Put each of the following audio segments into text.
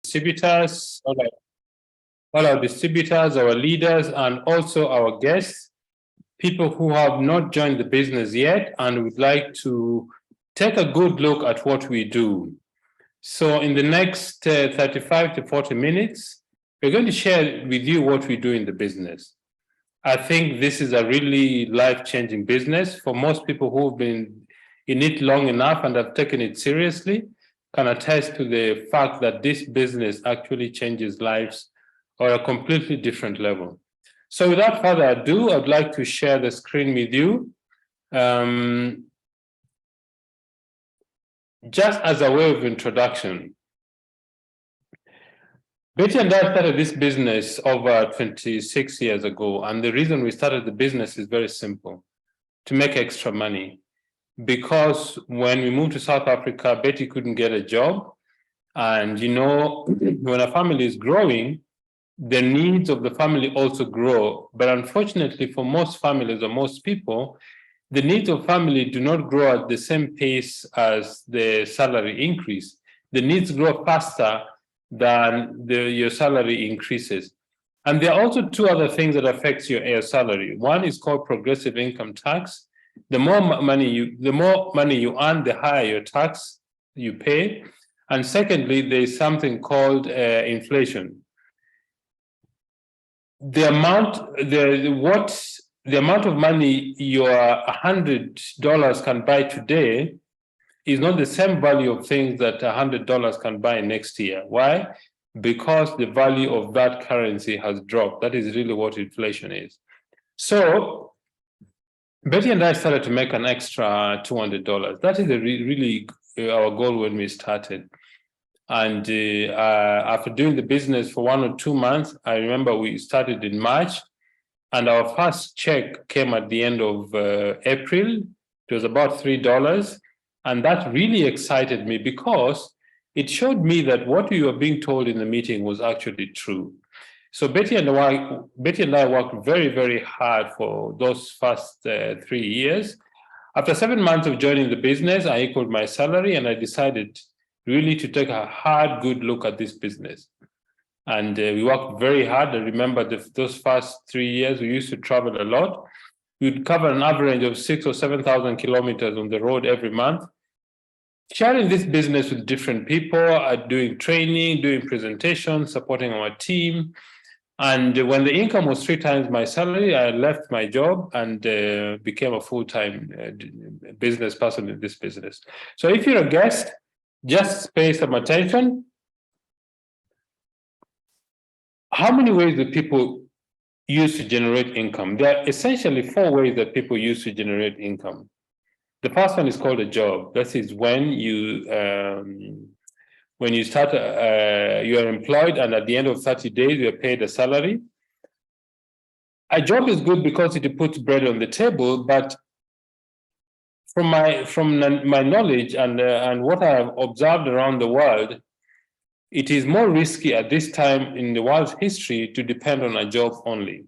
distributors, all our distributors, our leaders, and also our guests, people who have not joined the business yet and would like to take a good look at what we do. So in the next 35 to 40 minutes, we're going to share with you what we do in the business. I think this is a really life-changing business for most people who've been in it long enough and have taken it seriously, can attest to the fact that this business actually changes lives on a completely different level. So without further ado, I'd like to share the screen with you. Just as a way of introduction, Betty and I started this business over 26 years ago, and the reason we started the business is very simple: to make extra money. Because when we moved to South Africa, Betty couldn't get a job, and when a family is growing, the needs of the family also grow. But unfortunately, for most families or most people, the needs of family do not grow at the same pace as the salary increase. The needs grow faster than your salary increases. And there are also two other things that affects your salary. One is called progressive income tax. The more money you earn, the higher your tax you pay. And secondly, there is something called inflation. The amount of money your $100 can buy today is not the same value of things that $100 can buy next year. Why? Because the value of that currency has dropped. That is really what inflation is. So Betty and I started to make an extra $200. That is really our goal when we started. And after doing the business for 1 or 2 months, I remember we started in March, and our first check came at the end of April. It was about $3. And that really excited me because it showed me that what we were being told in the meeting was actually true. So Betty and I worked very, very hard for those first 3 years. After 7 months of joining the business, I equaled my salary, and I decided really to take a hard, good look at this business. And we worked very hard. I remember those first 3 years, we used to travel a lot. We'd cover an average of 6,000 or 7,000 kilometers on the road every month, sharing this business with different people, doing training, doing presentations, supporting our team. And when the income was 3 times my salary, I left my job and became a full-time business person in this business. So if you're a guest, just pay some attention. How many ways do people use to generate income? There are essentially 4 ways that people use to generate income. The first one is called a job. That is when you start, you are employed, and at the end of 30 days, you are paid a salary. A job is good because it puts bread on the table, but from my knowledge and what I have observed around the world, it is more risky at this time in the world's history to depend on a job only.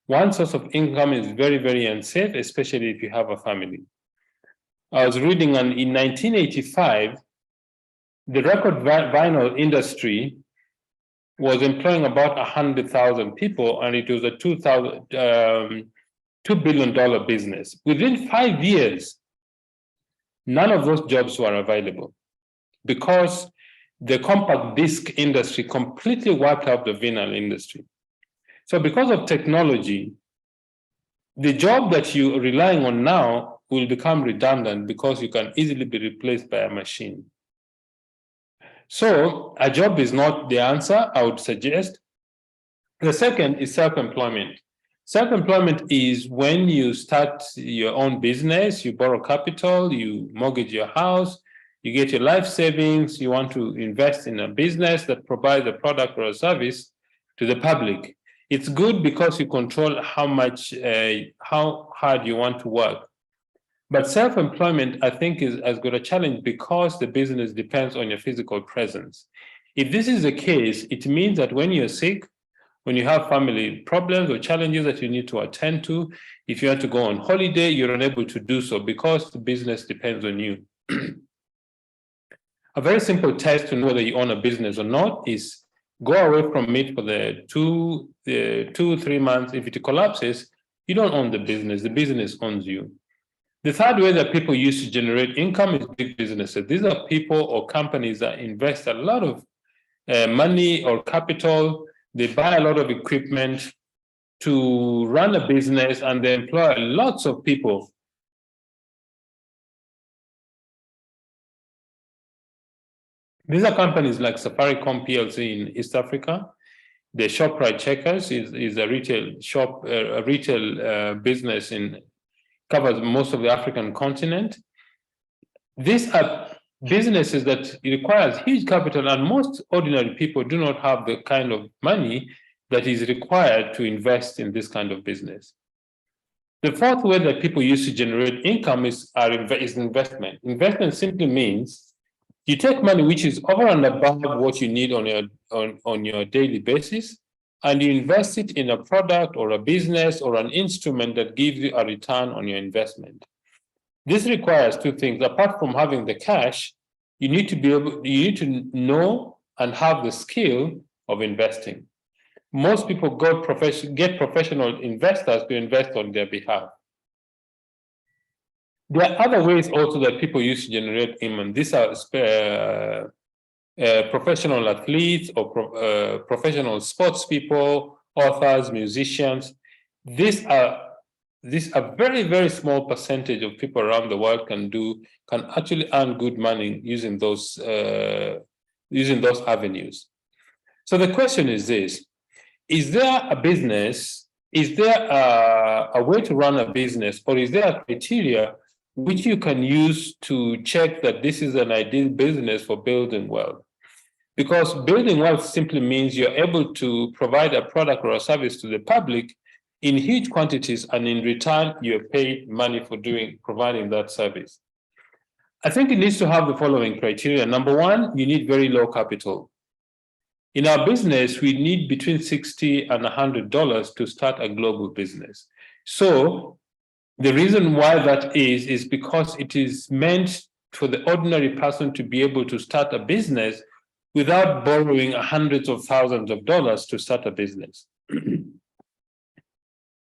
One source of income is very, very unsafe, especially if you have a family. I was reading in 1985, the record vinyl industry was employing about 100,000 people, and it was a $2 billion business. Within 5 years, none of those jobs were available because the compact disc industry completely wiped out the vinyl industry. So because of technology, the job that you're relying on now will become redundant because you can easily be replaced by a machine. So a job is not the answer, I would suggest. The second is self-employment. Self-employment is when you start your own business, you borrow capital, you mortgage your house, you get your life savings, you want to invest in a business that provides a product or a service to the public. It's good because you control how hard you want to work. But self-employment, I think, is as good a challenge because the business depends on your physical presence. If this is the case, it means that when you're sick, when you have family problems or challenges that you need to attend to, if you want to go on holiday, you're unable to do so because the business depends on you. A very simple test to know whether you own a business or not is go away from it for the 3 months. If it collapses, you don't own the business owns you. The third way that people use to generate income is big businesses. These are people or companies that invest a lot of money or capital. They buy a lot of equipment to run a business, and they employ lots of people. These are companies like Safaricom PLC in East Africa. The ShopRite Checkers is a retail shop, a retail business covers most of the African continent. These are businesses that requires huge capital, and most ordinary people do not have the kind of money that is required to invest in this kind of business. The fourth way that people use to generate income is investment. Investment simply means you take money which is over and above what you need on your daily basis, and you invest it in a product or a business or an instrument that gives you a return on your investment. This requires two things. Apart from having the cash, you need to know and have the skill of investing. Most people get professional investors to invest on their behalf. There are other ways also that people use to generate income. These are professional athletes or professional sports people, authors, musicians. These are very, very small percentage of people around the world can actually earn good money using those avenues. So the question is this: is there a business? Is there a way to run a business, or is there a criteria which you can use to check that this is an ideal business for building wealth? Because building wealth simply means you're able to provide a product or a service to the public in huge quantities, and in return, you're paid money for providing that service. I think it needs to have the following criteria. Number one, you need very low capital. In our business, we need between $60 and $100 to start a global business. So the reason why that is because it is meant for the ordinary person to be able to start a business without borrowing hundreds of thousands of dollars to start a business.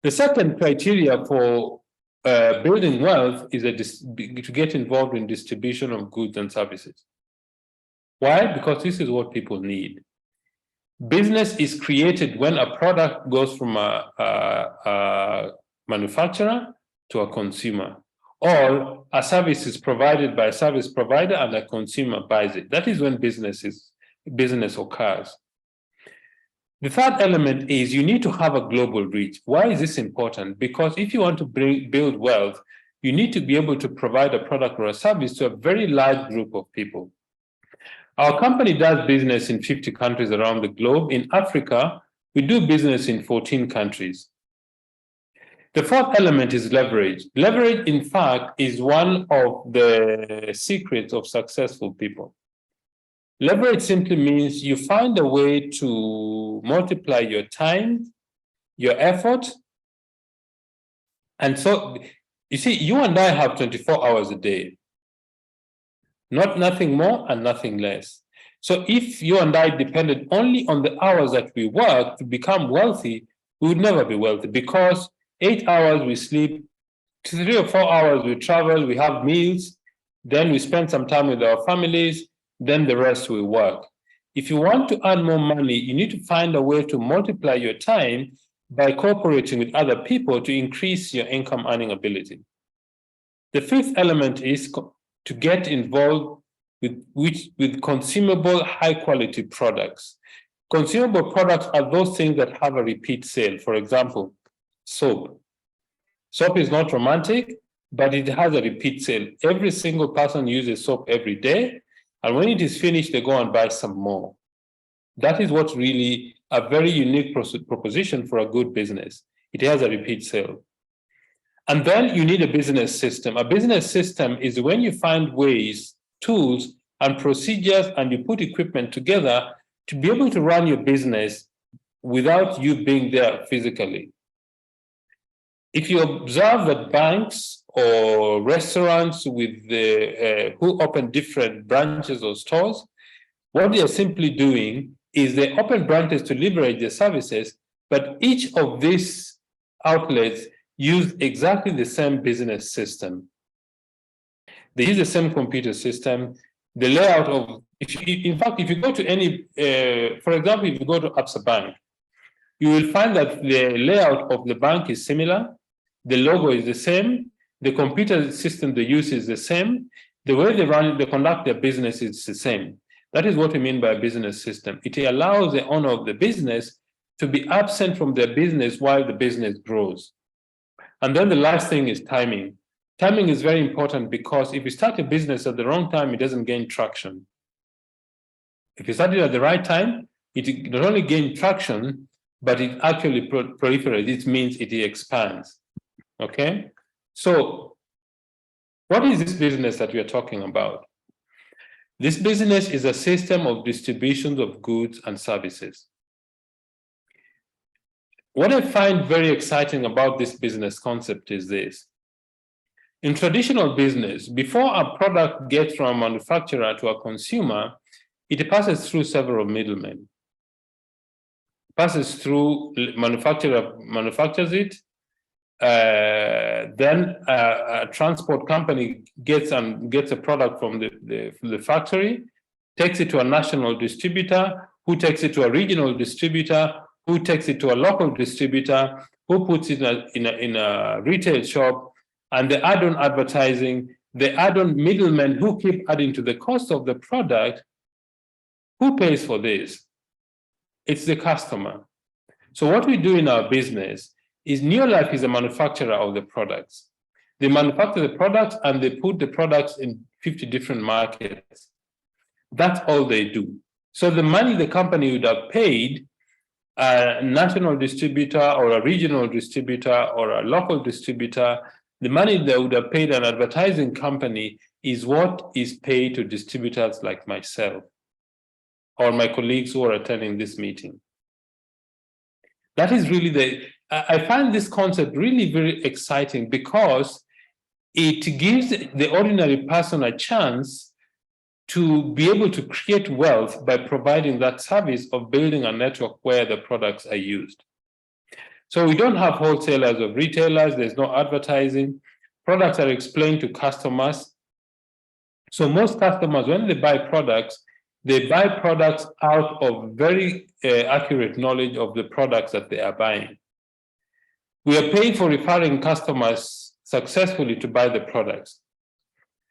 The second criteria for building wealth is to get involved in distribution of goods and services. Why? Because this is what people need. Business is created when a product goes from a manufacturer to a consumer, or a service is provided by a service provider and a consumer buys it. That is when business occurs. The third element is you need to have a global reach. Why is this important? Because if you want to build wealth, you need to be able to provide a product or a service to a very large group of people. Our company does business in 50 countries around the globe. In Africa, we do business in 14 countries. The fourth element is leverage. Leverage, in fact, is one of the secrets of successful people. Leverage simply means you find a way to multiply your time, your effort. And so, you see, you and I have 24 hours a day. Nothing more and nothing less. So if you and I depended only on the hours that we work to become wealthy, we would never be wealthy, because 8 hours we sleep, 3 or 4 hours we travel, we have meals, then we spend some time with our families, then the rest we work. If you want to earn more money, you need to find a way to multiply your time by cooperating with other people to increase your income earning ability. The fifth element is to get involved with consumable, high-quality products. Consumable products are those things that have a repeat sale. For example, soap. Soap is not romantic, but it has a repeat sale. Every single person uses soap every day, and when it is finished, they go and buy some more. That is what's really a very unique proposition for a good business. It has a repeat sale. And then you need a business system. A business system is when you find ways, tools, and procedures, and you put equipment together to be able to run your business without you being there physically. If you observe that banks or restaurants with who open different branches or stores, what they are simply doing is they open branches to leverage their services, but each of these outlets use exactly the same business system. They use the same computer system. The layout of, in fact, if you go to any, for example, if you go to Absa Bank, you will find that the layout of the bank is similar. The logo is the same. The computer system they use is the same. The way they conduct their business is the same. That is what we mean by a business system. It allows the owner of the business to be absent from their business while the business grows. And then the last thing is timing. Timing is very important because if you start a business at the wrong time, it doesn't gain traction. If you start it at the right time, it not only gains traction, but it actually proliferates. It means it expands. Okay? So, what is this business that we are talking about? This business is a system of distributions of goods and services. What I find very exciting about this business concept is this. In traditional business, before a product gets from a manufacturer to a consumer, it passes through several middlemen. It passes through manufacturer manufactures it, then a transport company gets a product from the factory, takes it to a national distributor, who takes it to a regional distributor, who takes it to a local distributor, who puts it in a retail shop, and the add-on advertising, the add-on middlemen who keep adding to the cost of the product. Who pays for this? It's the customer. So what we do in our business is Neolife is a manufacturer of the products. They manufacture the products and they put the products in 50 different markets. That's all they do. So the money the company would have paid a national distributor or a regional distributor or a local distributor, the money they would have paid an advertising company is what is paid to distributors like myself or my colleagues who are attending this meeting. That is really I find this concept really very exciting because it gives the ordinary person a chance to be able to create wealth by providing that service of building a network where the products are used. So we don't have wholesalers or retailers, there's no advertising. Products are explained to customers. So most customers, when they buy products out of very accurate knowledge of the products that they are buying. We are paying for referring customers successfully to buy the products.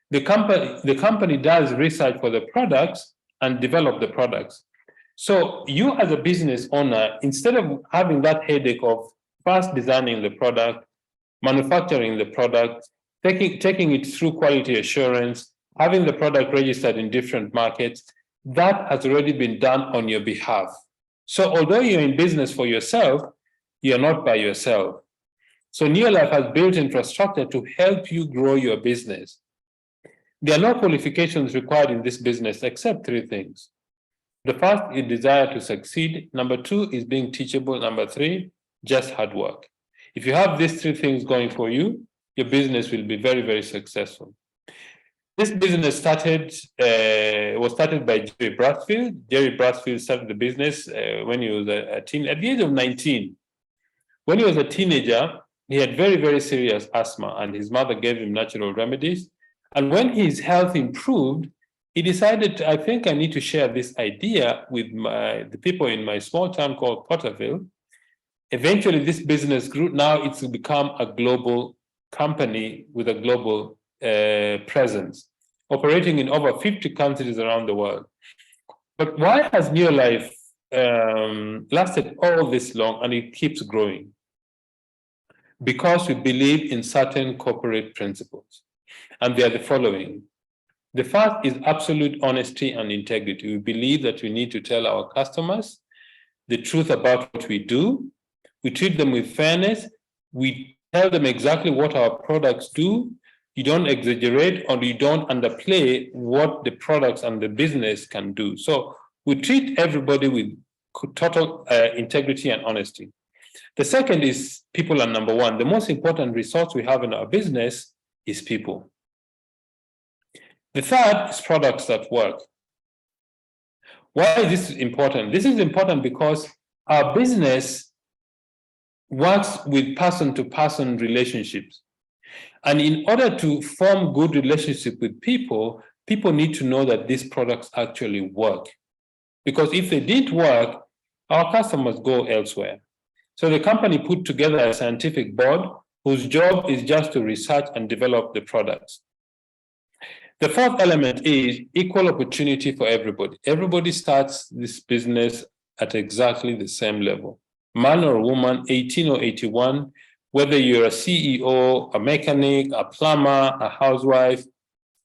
The company does research for the products and develop the products. So you as a business owner, instead of having that headache of first designing the product, manufacturing the product, taking it through quality assurance, having the product registered in different markets, that has already been done on your behalf. So although you're in business for yourself, you're not by yourself. So Neolife has built infrastructure to help you grow your business. There are no qualifications required in this business except three things. The first is desire to succeed. Number two is being teachable. Number three, just hard work. If you have these three things going for you, your business will be very, very successful. This business was started by Jerry Brathfield. Jerry Brathfield started the business when he was a teen, at the age of 19. When he was a teenager, he had very, very serious asthma, and his mother gave him natural remedies. And when his health improved, he decided, I think I need to share this idea with the people in my small town called Potterville. Eventually, this business grew. Now it's become a global company with a global presence, operating in over 50 countries around the world. But why has Neolife lasted all this long and it keeps growing? Because we believe in certain corporate principles, and they are the following. The first is absolute honesty and integrity. We believe that we need to tell our customers the truth about what we do. We treat them with fairness. We tell them exactly what our products do. You don't exaggerate or you don't underplay what the products and the business can do. So we treat everybody with total integrity and honesty. The second is people are number one. The most important resource we have in our business is people. The third is products that work. Why is this important? This is important because our business works with person-to-person relationships. And in order to form good relationship with people, people need to know that these products actually work. Because if they didn't work, our customers go elsewhere. So the company put together a scientific board whose job is just to research and develop the products. The fourth element is equal opportunity for everybody. Everybody starts this business at exactly the same level. Man or woman, 18 or 81, whether you're a CEO, a mechanic, a plumber, a housewife,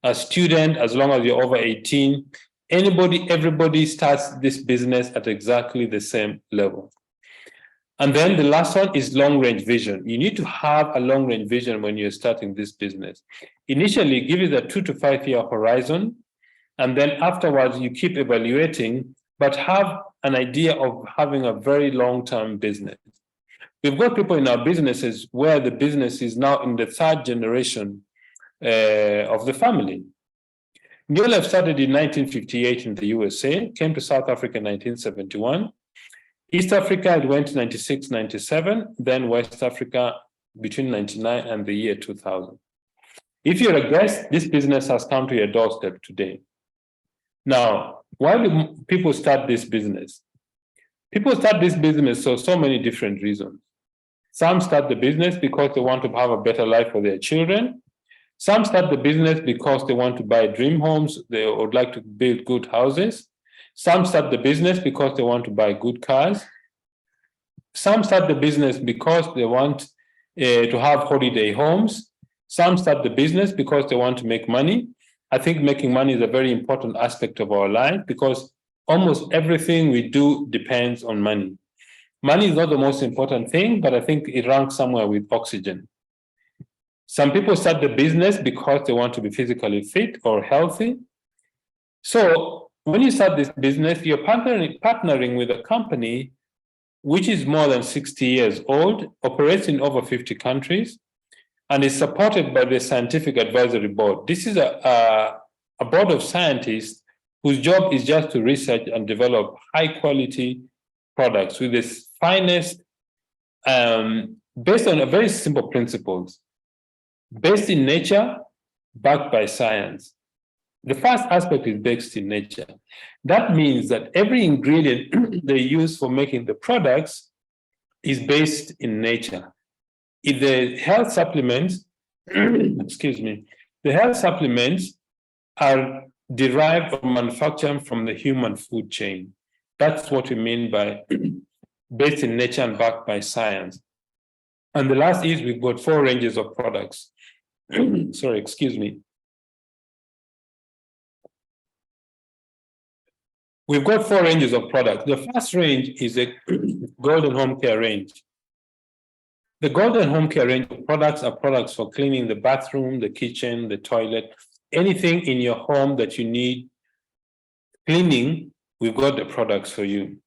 a student, as long as you're over 18, everybody starts this business at exactly the same level. And then the last one is long-range vision. You need to have a long-range vision when you're starting this business. Initially, give it a 2 to 5 year horizon, and then afterwards you keep evaluating, but have an idea of having a very long-term business. We've got people in our businesses where the business is now in the third generation of the family. Newlef started in 1958 in the USA, came to South Africa in 1971. East Africa, it went to 96, 97, then West Africa between 99 and the year 2000. If you're a guest, this business has come to your doorstep today. Now, why do people start this business? People start this business for so many different reasons. Some start the business because they want to have a better life for their children. Some start the business because they want to buy dream homes, they would like to build good houses. Some start the business because they want to buy good cars. Some start the business because they want to have holiday homes. Some start the business because they want to make money. I think making money is a very important aspect of our life because almost everything we do depends on money. Money is not the most important thing, but I think it ranks somewhere with oxygen. Some people start the business because they want to be physically fit or healthy. So when you start this business, you're partnering with a company which is more than 60 years old, operates in over 50 countries, and is supported by the Scientific Advisory Board. This is a board of scientists whose job is just to research and develop high-quality products with the finest, based on a very simple principles, based in nature, backed by science. The first aspect is based in nature. That means that every ingredient they use for making the products is based in nature. If the health supplements, excuse me, the health supplements are derived or manufactured from the human food chain. That's what we mean by based in nature and backed by science. And the last is we've got 4 ranges of products. Sorry, excuse me. We've got 4 ranges of products. The first range is a golden home care range. The golden home care range of products are products for cleaning the bathroom, the kitchen, the toilet, anything in your home that you need cleaning, we've got the products for you.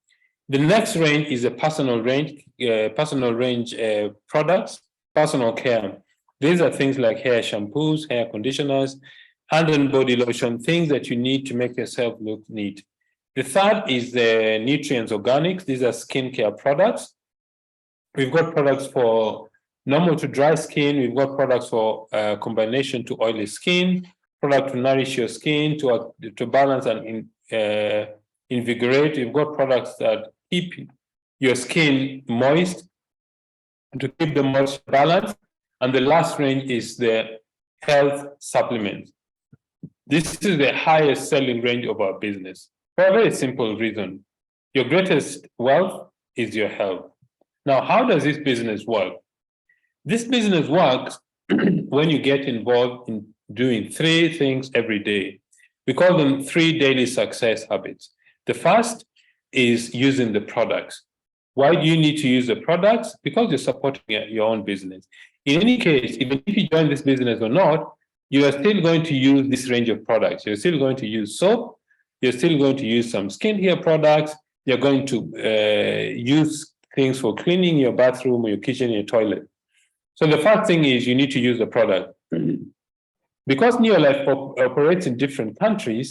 The next range is a personal range products, personal care. These are things like hair shampoos, hair conditioners, hand and body lotion, things that you need to make yourself look neat. The third is the nutrients organics. These are skincare products. We've got products for normal to dry skin. We've got products for combination to oily skin, product to nourish your skin, to balance and invigorate. We've got products that keep your skin moist, to keep the moisture balanced. And the last range is the health supplements. This is the highest selling range of our business for a very simple reason. Your greatest wealth is your health. Now, how does this business work? This business works when you get involved in doing 3 things every day. We call them 3 daily success habits. The first is using the products. Why do you need to use the products? Because you're supporting your own business. In any case, even if you join this business or not, you are still going to use this range of products. You're still going to use soap. You're still going to use some skincare products. You're going to use things for cleaning your bathroom or your kitchen, your toilet. So the first thing is you need to use the product. Because Neolife operates in different countries,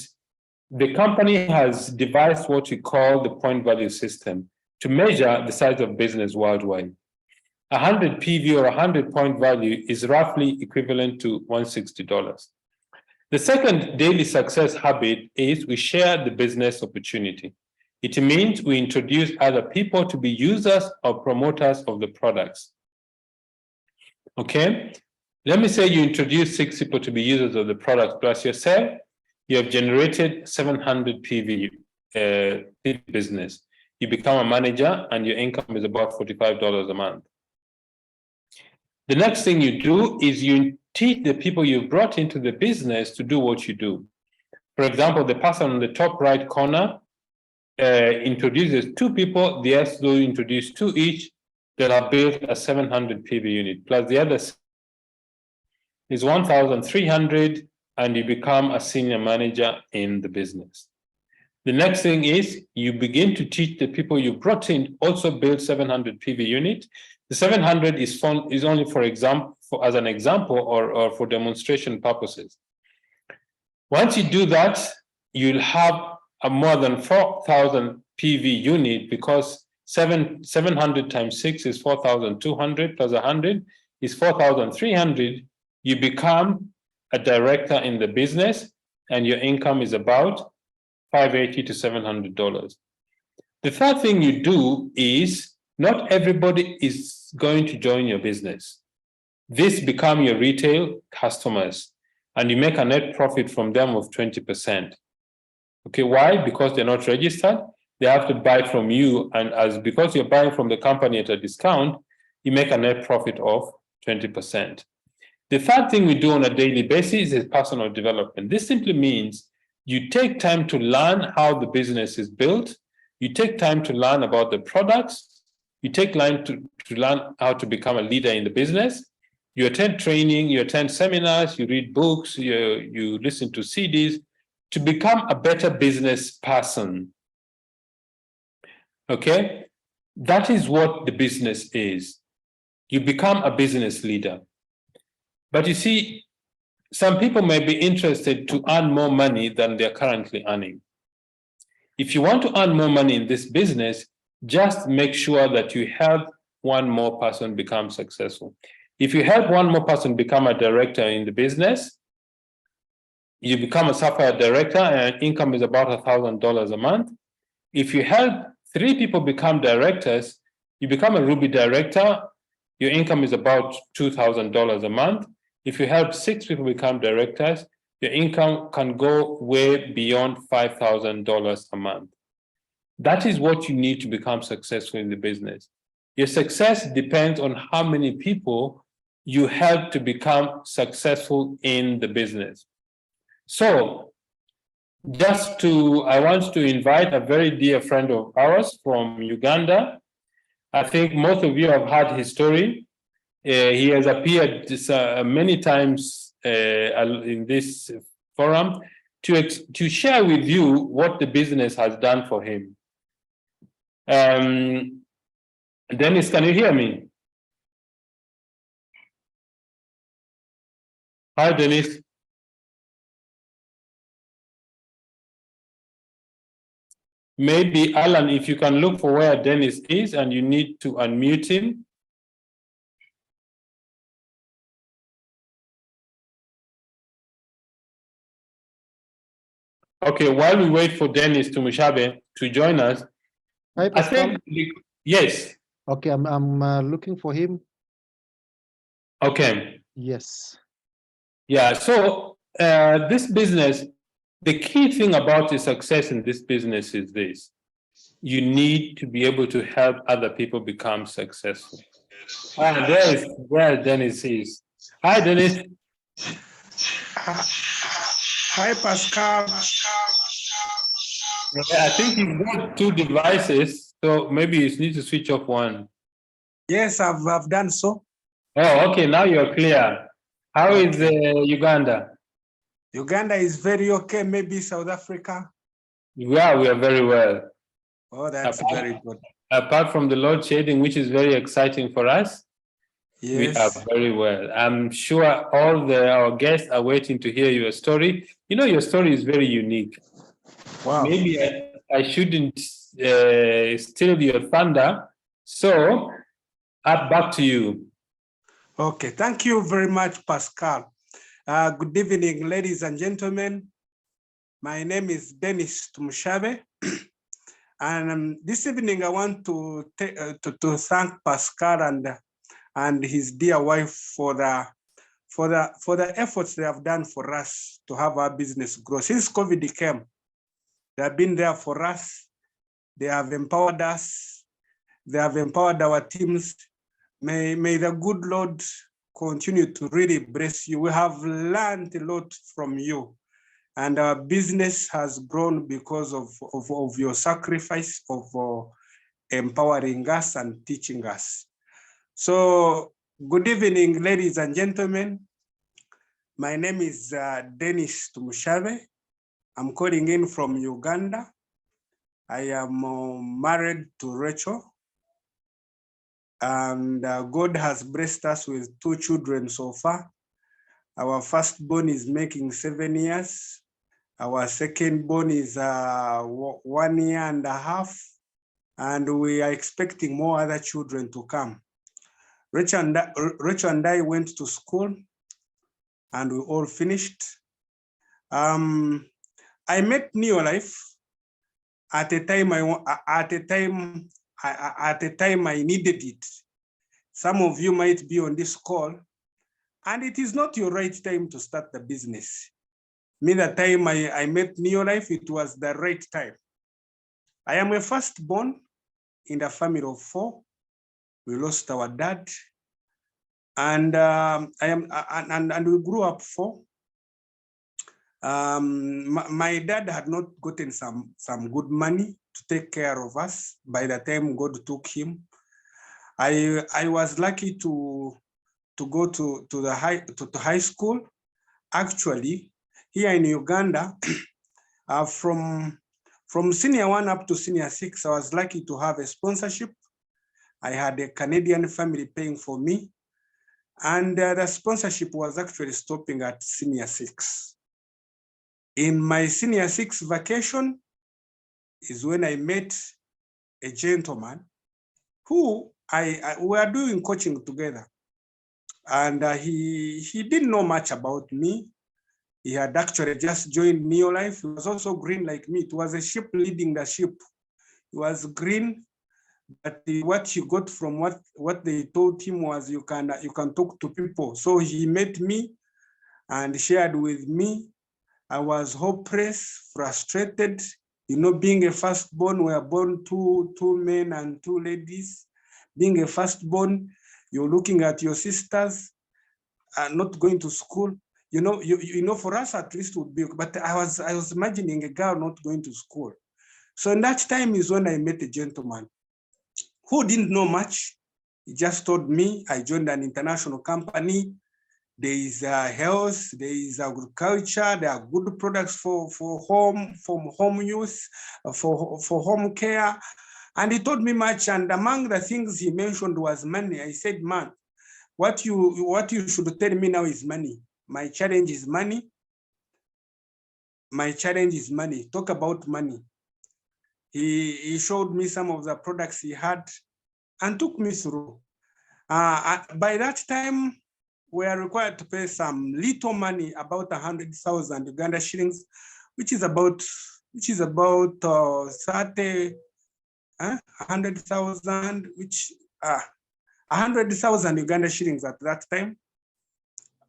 the company has devised what we call the point value system to measure the size of business worldwide. 100 PV or 100 point value is roughly equivalent to $160. The second daily success habit is we share the business opportunity. It means we introduce other people to be users or promoters of the products. Okay, let me say you introduce 6 people to be users of the product plus yourself. You have generated 700 PV business. You become a manager and your income is about $45 a month. The next thing you do is you teach the people you've brought into the business to do what you do. For example, the person on the top right corner introduces 2 people, the rest will introduce 2 each, that are built a 700 PV unit, plus the other is 1,300, and you become a senior manager in the business. The next thing is you begin to teach the people you brought in also build 700 PV unit. The 700 is only for example, as an example or for demonstration purposes. Once you do that, you'll have a more than 4,000 PV unit, because 700 times 6 is 4,200 plus 100 is 4,300. You become a director in the business and your income is about $580 to $700. The third thing you do is not everybody is going to join your business. This become your retail customers and you make a net profit from them of 20%. Okay, why? Because they're not registered. They have to buy from you, and because you're buying from the company at a discount, you make a net profit of 20%. The third thing we do on a daily basis is personal development. This simply means you take time to learn how the business is built. You take time to learn about the products. You take time to learn how to become a leader in the business. You attend training, you attend seminars, you read books, you listen to CDs to become a better business person. Okay, that is what the business is. You become a business leader. But you see, some people may be interested to earn more money than they're currently earning. If you want to earn more money in this business, just make sure that you help one more person become successful. If you help one more person become a director in the business, you become a software director and income is about $1,000 a month. If you help 3 people become directors, you become a Ruby director, your income is about $2,000 a month. If you help 6 people become directors, your income can go way beyond $5,000 a month. That is what you need to become successful in the business. Your success depends on how many people you help to become successful in the business. So, I want to invite a very dear friend of ours from Uganda. I think most of you have heard his story. He has appeared many times in this forum to share with you what the business has done for him. Dennis, can you hear me? Hi, Dennis. Maybe, Alan, if you can look for where Dennis is and you need to unmute him. Okay, while we wait for Dennis Tumushabe to join us, Hi, Pascal. I think, yes. Okay, I'm looking for him. Okay. Yes. Yeah, so this business, the key thing about the success in this business is this. You need to be able to help other people become successful. There is where Dennis is. Hi, Dennis. Hi, Pascal. I think you've got 2 devices, so maybe you need to switch off one. Yes, I've done so. Oh, okay, now you're clear. How is Uganda? Uganda is very okay, maybe South Africa. Yeah, we are very well. Oh, that's very good. Apart from the load shedding, which is very exciting for us. We are Yes. very well. I'm sure all our guests are waiting to hear your story. You know, your story is very unique. Wow. Maybe I shouldn't steal your thunder. So, back to you. Okay. Thank you very much, Pascal. Good evening, ladies and gentlemen. My name is Dennis Tumushabe. And this evening, I want to thank Pascal and his dear wife for the efforts they have done for us to have our business grow. Since COVID came, they have been there for us. They have empowered us. They have empowered our teams. May the good Lord continue to really bless you. We have learned a lot from you. And our business has grown because of your sacrifice of empowering us and teaching us. So, good evening, ladies and gentlemen. My name is Dennis Tumushabe. I'm calling in from Uganda. I am married to Rachel. And God has blessed us with 2 children so far. Our firstborn is making 7 years. Our secondborn is 1 year and a half, and we are expecting more other children to come. Rachel and I went to school, and we all finished. I met Neolife at a time I needed it. Some of you might be on this call, and it is not your right time to start the business. Me, the time I met Neolife, it was the right time. I am a firstborn in the family of 4. We lost our dad, and we grew up 4. My dad had not gotten some good money to take care of us by the time God took him. I was lucky to go to high school. Actually, here in Uganda, from senior 1 up to senior 6, I was lucky to have a sponsorship. I had a Canadian family paying for me, and the sponsorship was actually stopping at senior 6. In my senior 6 vacation is when I met a gentleman who we were doing coaching together, and he didn't know much about me. He had actually just joined Neolife. He was also green like me. It was a sheep leading the sheep. He was green, but what he got from what they told him was you can talk to people. So he met me and shared with me. I was hopeless, frustrated. You know, being a firstborn, we are born two men and 2 ladies. Being a firstborn, you're looking at your sisters not going to school. You know, for us at least would be, but I was imagining a girl not going to school. So in that time is when I met a gentleman who didn't know much. He just told me, I joined an international company. There is health, there is agriculture, there are good products for home use, for home care. And he told me much, and among the things he mentioned was money. I said, man, what you should tell me now is money. My challenge is money. My challenge is money. Talk about money. He showed me some of the products he had and took me through. By that time, we are required to pay some little money, about 100,000 Uganda shillings, which is about 30, 100,000, which 100,000 Uganda shillings at that time.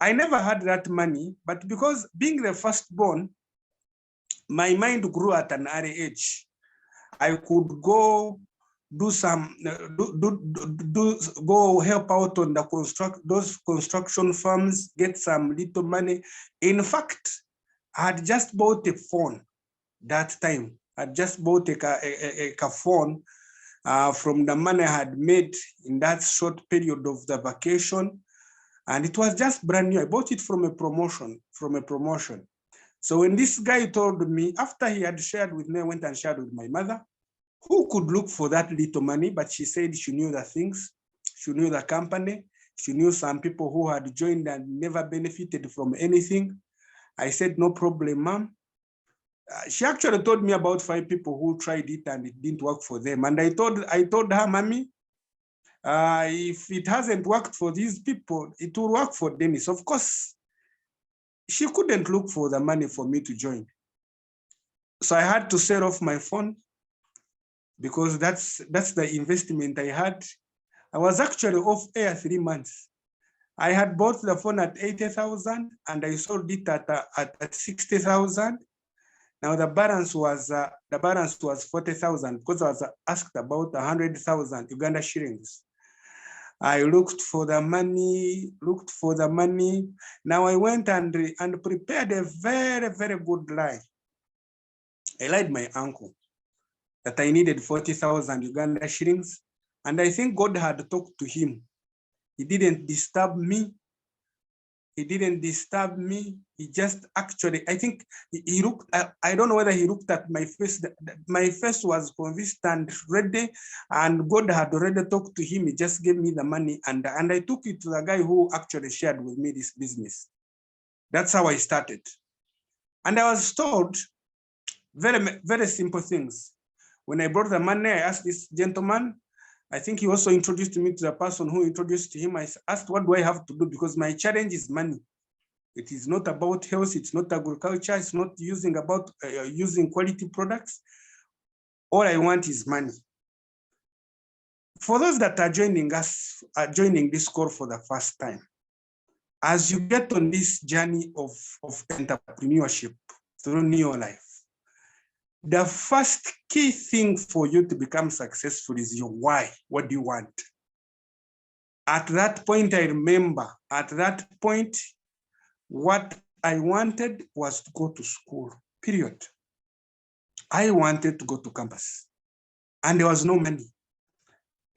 I never had that money, but because being the firstborn, my mind grew at an early age. I could go do some go help out on those construction firms, get some little money. In fact, I had just bought a phone that time. I just bought a phone from the money I had made in that short period of the vacation. And it was just brand new. I bought it from a promotion. So when this guy told me, after he had shared with me, I went and shared with my mother, who could look for that little money, but she said she knew the things. She knew the company. She knew some people who had joined and never benefited from anything. I said, no problem, ma'am. She actually told me about 5 people who tried it and it didn't work for them. And I told her, mommy, if it hasn't worked for these people, it will work for Dennis. Of course, she couldn't look for the money for me to join. So I had to set off my phone because that's the investment I had. I was actually off air 3 months. I had bought the phone at 80,000 and I sold it at 60,000. Now the balance was 40,000 because I was asked about 100,000 Uganda shillings. I looked for the money. Now I went and prepared a very, very good lie. I lied my uncle that I needed 40,000 Uganda shillings. And I think God had talked to him. He didn't disturb me. He just actually, I think he looked, I don't know whether he looked at my face. My face was convinced and ready, and God had already talked to him. He just gave me the money, and I took it to the guy who actually shared with me this business. That's how I started. And I was told very, very simple things. When I brought the money, I asked this gentleman, I think he also introduced me to the person who introduced him. I asked, what do I have to do? Because my challenge is money. It is not about health. It's not agriculture. It's not using quality products. All I want is money. For those that are joining us, joining this call for the first time, as you get on this journey of entrepreneurship through Neo Life, the first key thing for you to become successful is your why. What do you want? At that point, I remember, what I wanted was to go to school, period. I wanted to go to campus and there was no money.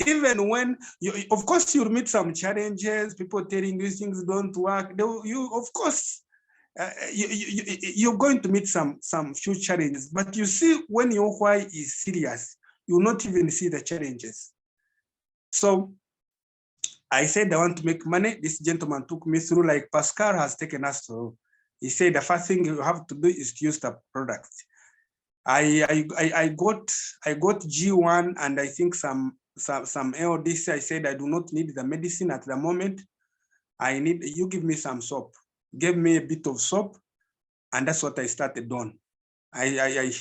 Even when, of course, you'll meet some challenges, people telling you things don't work. Of course, you're going to meet some few challenges, but you see when your why is serious, you will not even see the challenges. So I said, I want to make money. This gentleman took me through, like Pascal has taken us through. He said, the first thing you have to do is to use the product. I got G1 and I think some LDC. I said, I do not need the medicine at the moment. You give me some soap. Gave me a bit of soap, and that's what I started on. I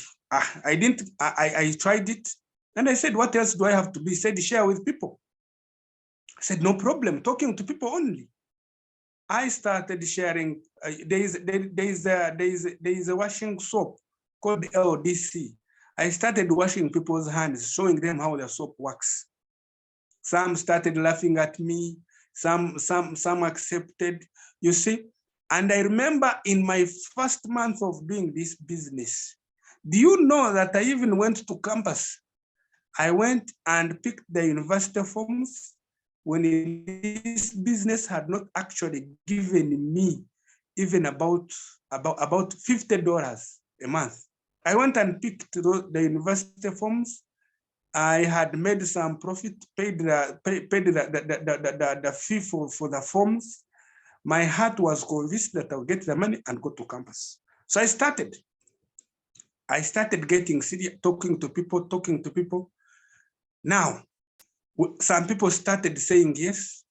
tried it, and I said, what else do I have to do? He said, share with people. I said, no problem, talking to people only. I started sharing. There is a washing soap called LDC. I started washing people's hands, showing them how the soap works. Some started laughing at me. Some accepted. You see. And I remember in my first month of doing this business, do you know that I even went to campus? I went and picked the university forms when this business had not actually given me even about $50 a month. I went and picked the university forms. I had made some profit, paid the fee for the forms. My heart was convinced that I'll get the money and go to campus. So I started getting serious, talking to people. Now, some people started saying yes.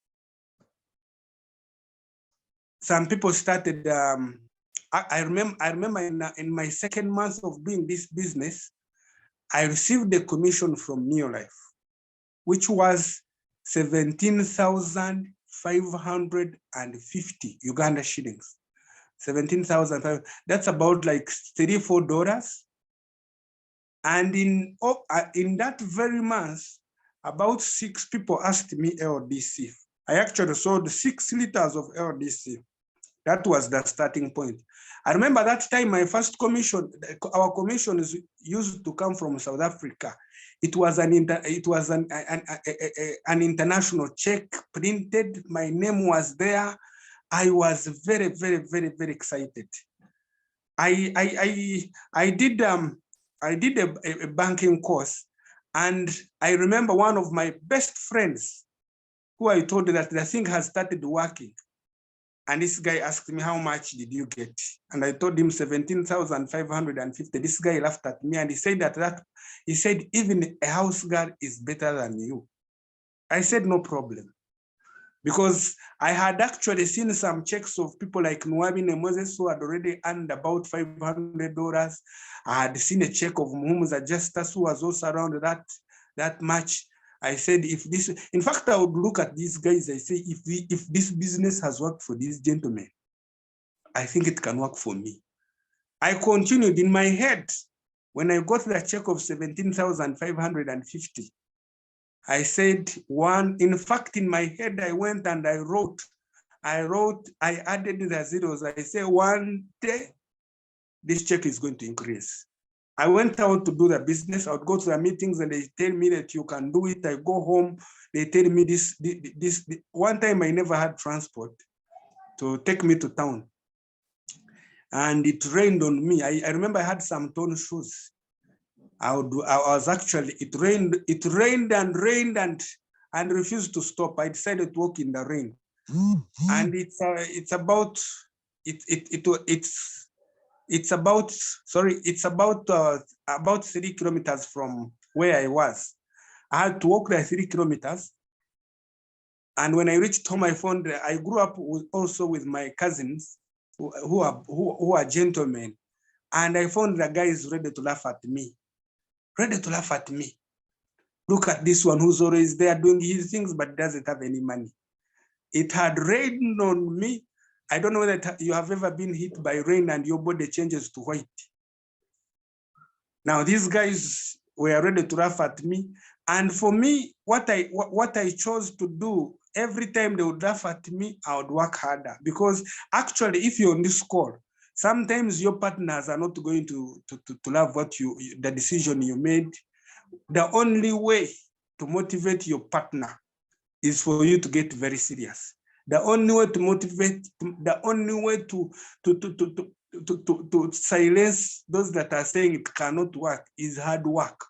Some people started, I remember in my second month of doing this business, I received a commission from Neo Life, which was 17,550 Uganda shillings. 17,000. That's about like $3-4. And in that very month, about 6 people asked me LDC. I actually sold 6 liters of LDC. That was the starting point. I remember that time my first commission, our commissions used to come from South Africa. It was an international check printed. My name was there. I was very, very, very, very excited. I did a banking course, and I remember one of my best friends who I told that the thing has started working. And this guy asked me, how much did you get? And I told him 17,550. This guy laughed at me and he said he said, even a house girl is better than you. I said, no problem. Because I had actually seen some checks of people like Nwabine Moses who had already earned about $500. I had seen a check of Muhumuza Justus who was also around that much. I said, if this, in fact, I would look at these guys, I say, if this business has worked for these gentlemen, I think it can work for me. I continued in my head. When I got the check of 17,550, I said in fact, in my head, I went and I added the zeros. I say one day, this check is going to increase. I went out to do the business. I would go to the meetings and they tell me that you can do it. I go home, they tell me this. One time I never had transport to take me to town. And it rained on me. I remember I had some torn shoes. It rained and refused to stop. I decided to walk in the rain. And it's about 3 kilometers from where I was. I had to walk the 3 kilometers. And when I reached home, I grew up also with my cousins who are gentlemen. And I found the guys ready to laugh at me. Look at this one who's always there doing his things, but doesn't have any money. It had rained on me. I don't know whether you have ever been hit by rain and your body changes to white. Now, these guys were ready to laugh at me. And for me, what I chose to do, every time they would laugh at me, I would work harder. Because actually, if you're on this call, sometimes your partners are not going to love the decision you made. The only way to motivate your partner is for you to get very serious. The only way to motivate, the only way to silence those that are saying it cannot work is hard work.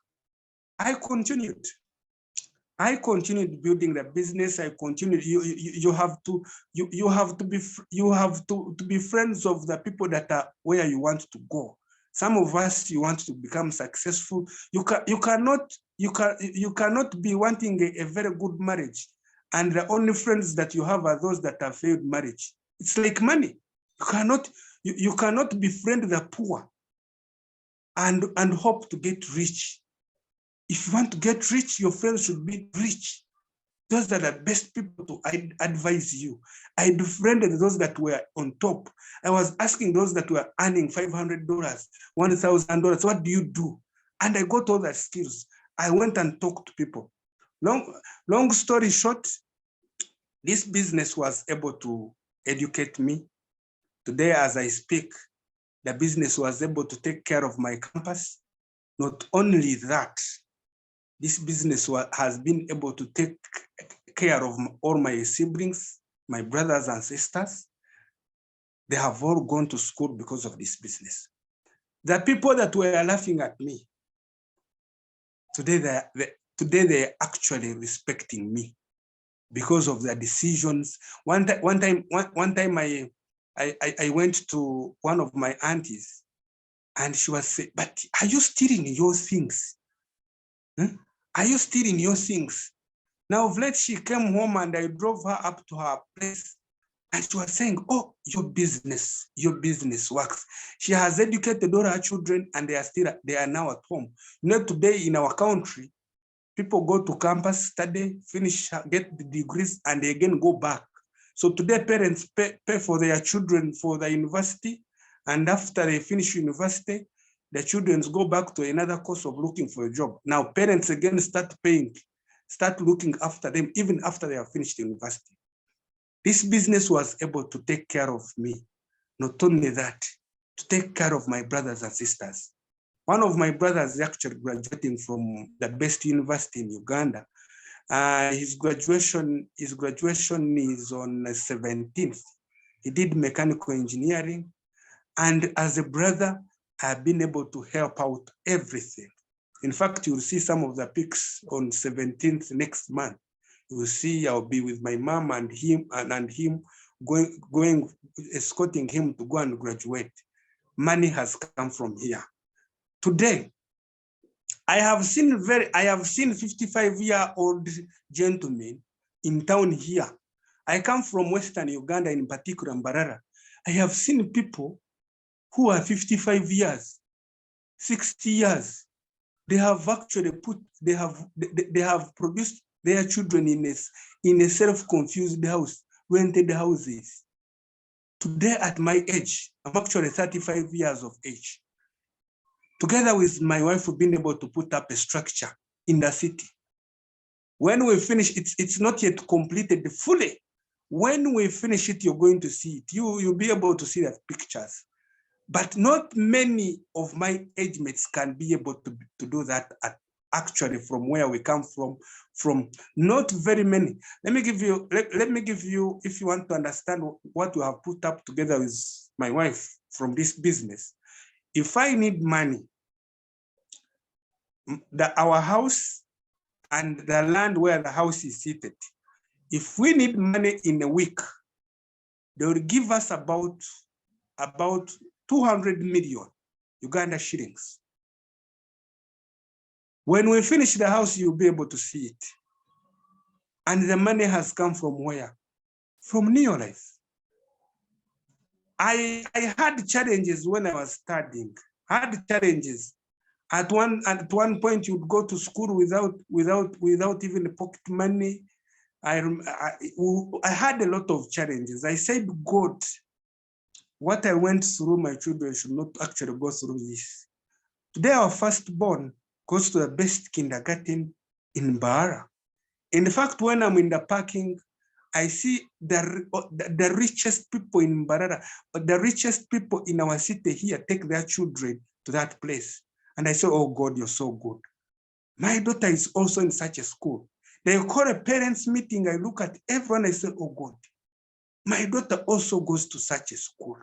I continued building the business. I continued. You have to be friends of the people that are where you want to go. Some of us, you want to become successful. You cannot be wanting a very good marriage, and the only friends that you have are those that have failed marriage. It's like money. You cannot befriend the poor and hope to get rich. If you want to get rich, your friends should be rich. Those are the best people to advise you. I befriended those that were on top. I was asking those that were earning $500, $1,000, what do you do? And I got all the skills. I went and talked to people. Long story short, this business was able to educate me. Today, as I speak, the business was able to take care of my campus. Not only that, this business has been able to take care of all my siblings, my brothers and sisters. They have all gone to school because of this business. The people that were laughing at me, today they're actually respecting me because of the decisions. One time I went to one of my aunties and she was saying, but are you stealing your things? Are you stealing your things? Now, of late, she came home and I drove her up to her place and she was saying, oh, your business works. She has educated all her children and they are now at home. You know, today in our country, people go to campus, study, finish, get the degrees, and they again go back. So today, parents pay for their children for the university, and after they finish university, the children go back to another course of looking for a job. Now, parents again start looking after them, even after they have finished university. This business was able to take care of me. Not only that, to take care of my brothers and sisters. One of my brothers is actually graduating from the best university in Uganda. His graduation is on the 17th. He did mechanical engineering. And as a brother, I've been able to help out everything. In fact, you'll see some of the pics on 17th next month. You will see I'll be with my mom and him going escorting him to go and graduate. Money has come from here. Today, I have seen 55-year-old gentlemen in town here. I come from Western Uganda, in particular, Mbarara. I have seen people who are 55 years, 60 years. They have actually they have produced their children in a self-confused house, rented houses. Today, at my age, I'm actually 35 years of age. Together with my wife, we've been able to put up a structure in the city. When we finish, it's not yet completed fully. When we finish it, you're going to see it. You'll be able to see the pictures. But not many of my age mates can be able to do that actually from where we come from not very many. Let me give you, if you want to understand what we have put up together with my wife from this business. If I need money, our house and the land where the house is seated, if we need money in a week, they will give us about 200 million Uganda shillings. When we finish the house, you'll be able to see it. And the money has come from where? From Neolife. I had challenges when I was studying. Had challenges. At one point, you'd go to school without even pocket money. I had a lot of challenges. I said, God, what I went through, my children should not actually go through this. Today, our firstborn goes to the best kindergarten in Mbarara. In fact, when I'm in the parking, I see the richest people in Mbarara, the richest people in our city here take their children to that place. And I say, oh God, you're so good. My daughter is also in such a school. They call a parents meeting. I look at everyone, I say, oh God, my daughter also goes to such a school.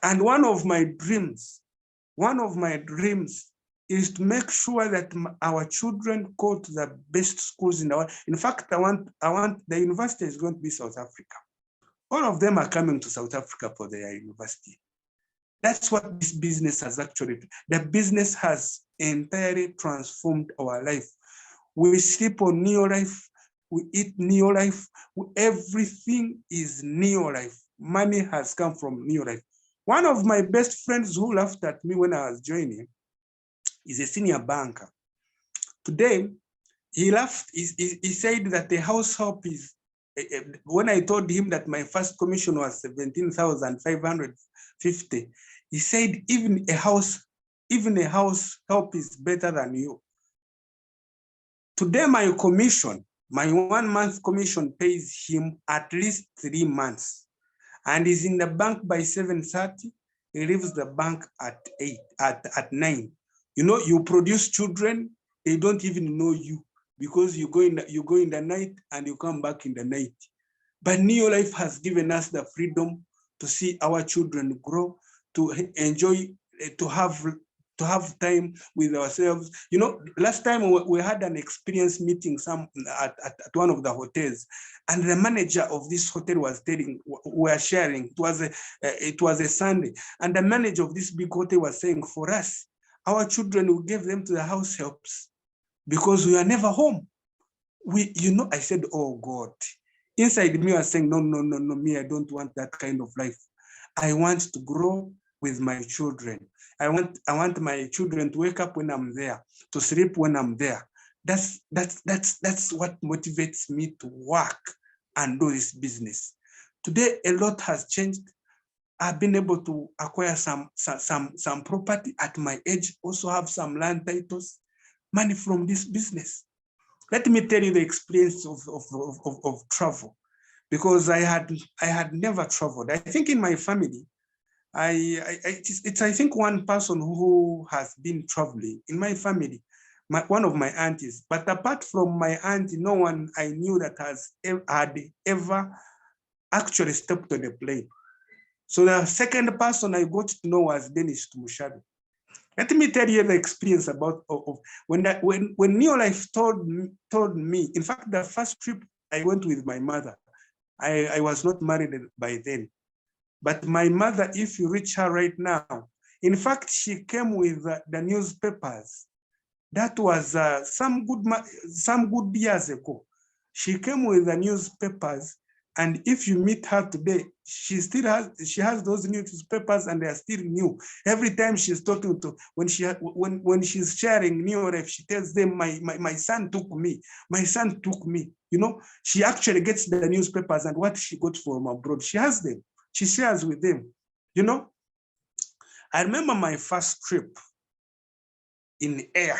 And one of my dreams is to make sure that our children go to the best schools in the world. In fact, I want the university is going to be South Africa. All of them are coming to South Africa for their university. That's what this business has actually, the business has entirely transformed our life. We sleep on Neolife, we eat Neolife, everything is Neolife. Money has come from Neolife. One of my best friends who laughed at me when I was joining is a senior banker. Today, he laughed, he said that the house help is, when I told him that my first commission was 17,550, he said, even a house help is better than you. Today, my commission, my 1 month commission pays him at least 3 months, and is in the bank by 7:30. He leaves the bank at 9. You know, you produce children, they don't even know you because you go in the night and you come back in the night. But Neolife has given us the freedom to see our children grow, to enjoy, to have time with ourselves. You know, last time we had an experience meeting at one of the hotels, and the manager of this hotel was telling, we are sharing, it was a Sunday, and the manager of this big hotel was saying, for us, our children, we gave them to the house helps because we are never home. I said, oh God. Inside me, I was saying, no, me, I don't want that kind of life. I want to grow with my children. I want my children to wake up when I'm there, to sleep when I'm there. That's what motivates me to work and do this business. Today, a lot has changed. I've been able to acquire some property at my age, also have some land titles, money from this business. Let me tell you the experience of travel, because I had never traveled. I think in my family, it's I think one person who has been traveling in my family, one of my aunties. But apart from my auntie, no one I knew that had ever actually stepped on a plane. So the second person I got to know was Tumushabe. Let me tell you the experience about when Neolife told me. In fact, the first trip I went with my mother. I was not married by then, but my mother, if you reach her right now, in fact, she came with the newspapers. That was some good years ago. She came with the newspapers, and if you meet her today, she has those newspapers, and they are still new. Every time she's talking to, when she's sharing Neolife, she tells them, my son took me, my son took me. You know, she actually gets the newspapers, and what she got from abroad, she has them. She shares with them. You know, I remember my first trip in air.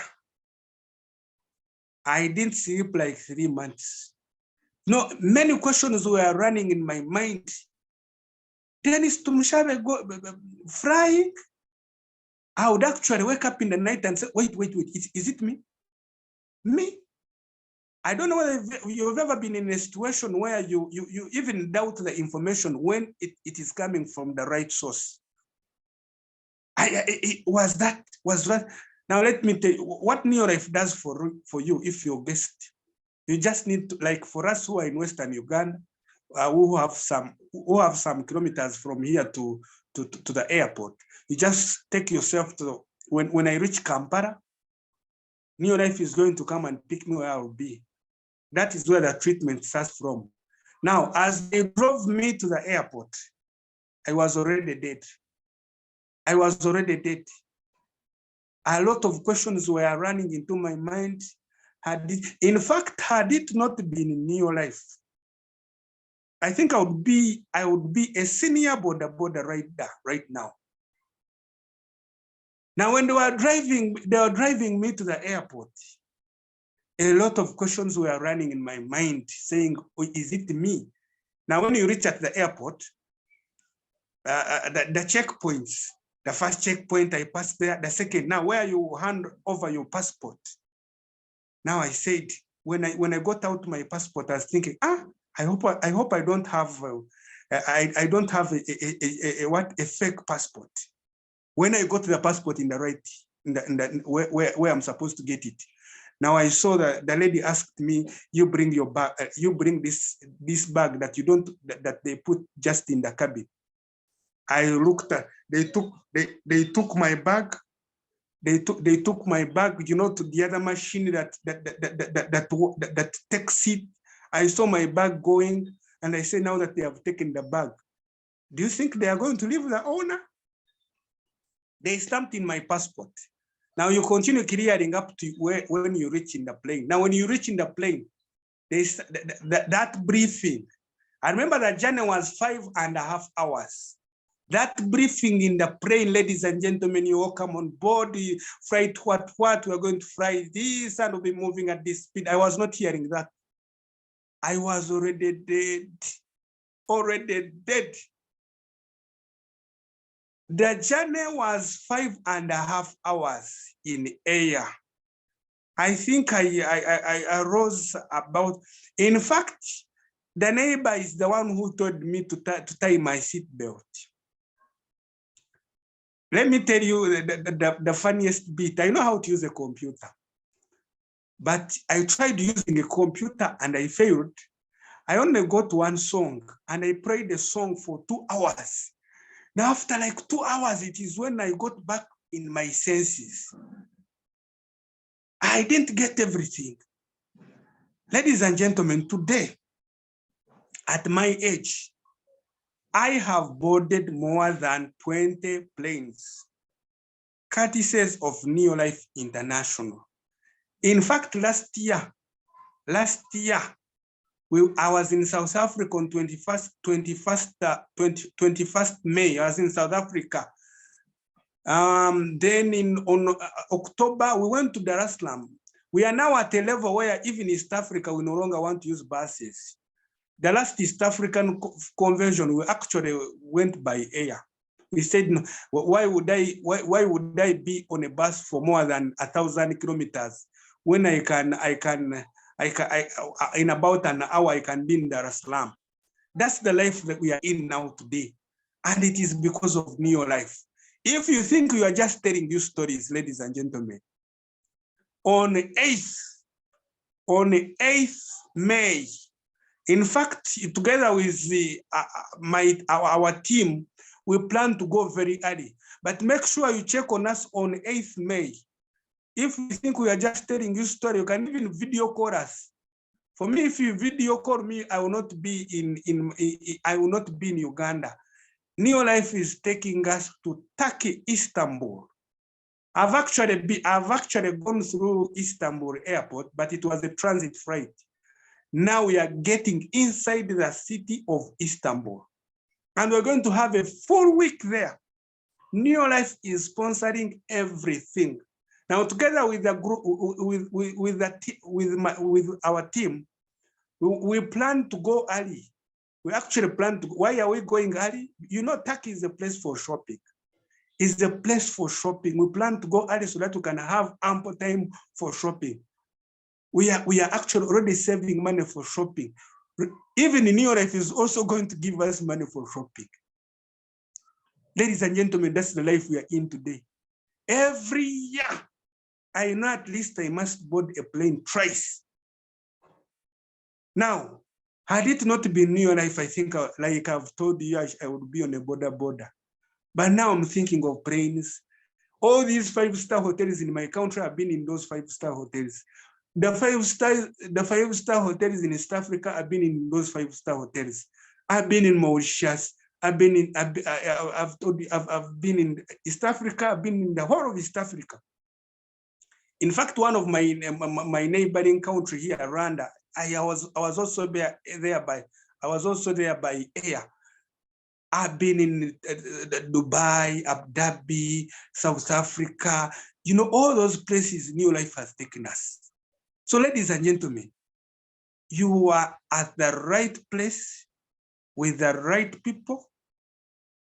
I didn't sleep like 3 months. No, many questions were running in my mind. Then is Tumushabe flying? I would actually wake up in the night and say, wait, is it me? Me? I don't know whether you've ever been in a situation where you even doubt the information when it is coming from the right source. Was that. Now let me tell you what Neolife does for you if you're guest. You just need to, like for us who are in Western Uganda, who have some kilometers from here to the airport. You just take yourself to when I reach Kampala, Neolife is going to come and pick me where I'll be. That is where the treatment starts from. Now, as they drove me to the airport, I was already dead. A lot of questions were running into my mind. In fact, had it not been in Neolife, I think I would be a senior border right now. Now, when they were driving me to the airport, a lot of questions were running in my mind saying, oh, is it me? Now, when you reach at the airport, the checkpoints, the first checkpoint I passed there, the second, now where you hand over your passport. Now I said, when I got out my passport, I was thinking, I hope I don't have I don't have a fake passport. When I got the passport in the right, where I'm supposed to get it. Now I saw that the lady asked me, you bring your bag, you bring this bag that that they put just in the cabin. I looked at, they took my bag. They took my bag, you know, to the other machine that takes it. I saw my bag going, and I say, now that they have taken the bag, do you think they are going to leave the owner? They stamped in my passport. Now you continue clearing up to when you reach in the plane. Now when you reach in the plane, that briefing. I remember the journey was 5.5 hours. That briefing in the plane, ladies and gentlemen, you welcome on board, you flight what, we're going to fly this and we'll be moving at this speed. I was not hearing that. I was already dead. The journey was 5.5 hours in air. I think I rose about, in fact, the neighbor is the one who told me to tie my seatbelt. Let me tell you the funniest bit. I know how to use a computer, but I tried using a computer and I failed. I only got one song and I played the song for 2 hours. Now, after like 2 hours, it is when I got back in my senses. I didn't get everything. Ladies and gentlemen, today, at my age, I have boarded more than 20 planes, courtesy of Neolife International. In fact, last year, I was in South Africa on 21st May. I was in South Africa. Then on October, we went to Dar es Salaam. We are now at a level where even East Africa, we no longer want to use buses. The last East African convention, we actually went by air. We said, no, why would I be on a bus for more than 1,000 kilometers when I can in about an hour I can be in Dar es Salaam? That's the life that we are in now today, and it is because of Neolife. If you think you are just telling you stories, ladies and gentlemen, on 8th May, in fact, together with our team, we plan to go very early. But make sure you check on us on 8th May. If you think we are just telling you story, you can even video call us. For me, if you video call me, I will not be in Uganda. Neolife is taking us to Turkey, Istanbul. I've actually gone through Istanbul airport, but it was a transit flight. Now we are getting inside the city of Istanbul, and we're going to have a full week there. Neolife is sponsoring everything. Now, together with the group, with our team, we plan to go early. We actually plan to. Why are we going early? You know, Turkey is a place for shopping. It's a place for shopping. We plan to go early so that we can have ample time for shopping. We are actually already saving money for shopping. Even Neolife is also going to give us money for shopping. Ladies and gentlemen, that's the life we are in today. Every year, I know at least I must board a plane twice. Now, had it not been Neolife, I think, like I've told you, I would be on a border. But now I'm thinking of planes. All these 5-star hotels in my country, I've been in those 5-star hotels. The 5-star hotels in East Africa, I've been in those 5-star hotels. I've been in Mauritius. I've been in East Africa. I've been in the whole of East Africa. In fact, one of my neighboring country here, Rwanda, I was also there by air. I've been in Dubai, Abu Dhabi, South Africa. You know, all those places Neolife has taken us. So, ladies and gentlemen, you are at the right place with the right people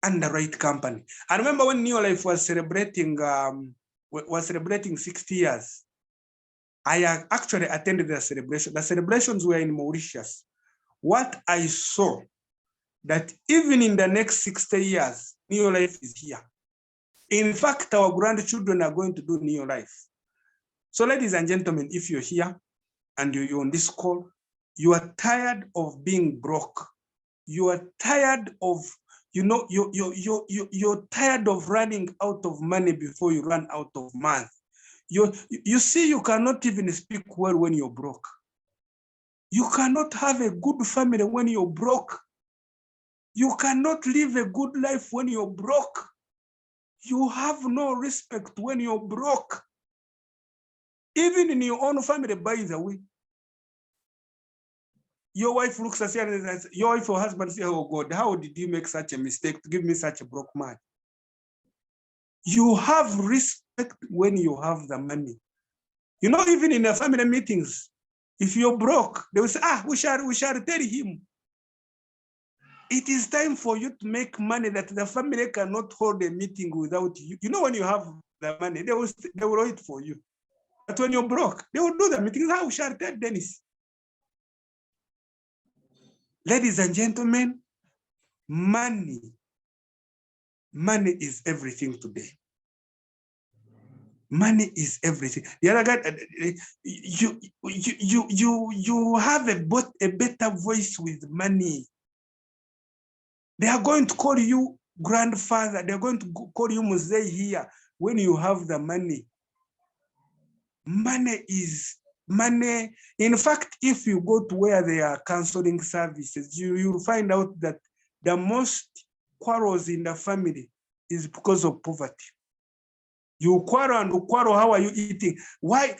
and the right company. I remember when Neolife was celebrating 60 years. I actually attended the celebration. The celebrations were in Mauritius. What I saw, that even in the next 60 years, Neolife is here. In fact, our grandchildren are going to do Neolife. So, ladies and gentlemen, if you're here and you're on this call, you are tired of being broke. You are tired of, you're tired of running out of money before you run out of month. You see, you cannot even speak well when you're broke. You cannot have a good family when you're broke. You cannot live a good life when you're broke. You have no respect when you're broke. Even in your own family, by the way. Your wife looks at you and says, your wife or husband says, oh God, how did you make such a mistake to give me such a broke man? You have respect when you have the money. You know, even in the family meetings, if you're broke, they will say, we shall tell him. It is time for you to make money that the family cannot hold a meeting without you. You know, when you have the money, they will wait for you. But when you're broke, they will do the meetings. How shall tell Dennis? Ladies and gentlemen, money is everything today. Money is everything. The other guy, you have a better voice with money. They are going to call you grandfather. They're going to call you Muzee here when you have the money. Money is money. In fact, if you go to where they are counseling services, you'll find out that the most quarrels in the family is because of poverty. You quarrel, how are you eating? Why?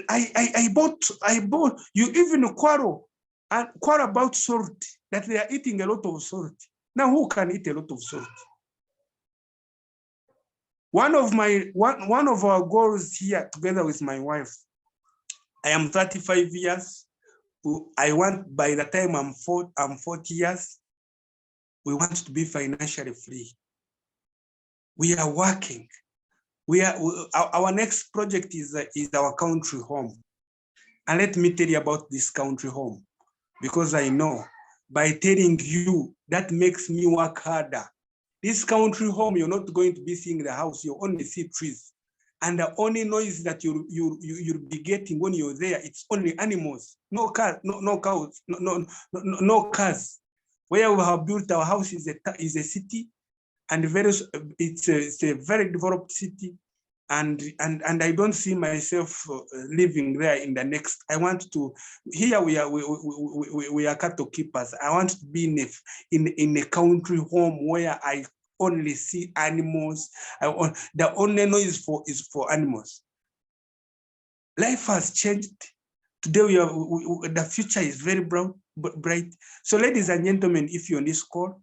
I bought, you even quarrel about salt, that they are eating a lot of salt. Now, who can eat a lot of salt? One of our goals here, together with my wife, I am 35 years. I want, by the time I'm 40 years, we want to be financially free. We are working. Our next project is our country home. And let me tell you about this country home, because I know by telling you, that makes me work harder. This country home, you're not going to be seeing the house, you only see trees. And the only noise that you'll be getting when you're there, it's only animals, no cars, no cows, no cars. Where we have built our house is a city, and it's a very developed city. And I don't see myself living there in the next. I want to. Here we are cattle keepers. I want to be in a country home where I only see animals. The only noise is for animals. Life has changed. Today the future is very bright. So, ladies and gentlemen, if you're on this call,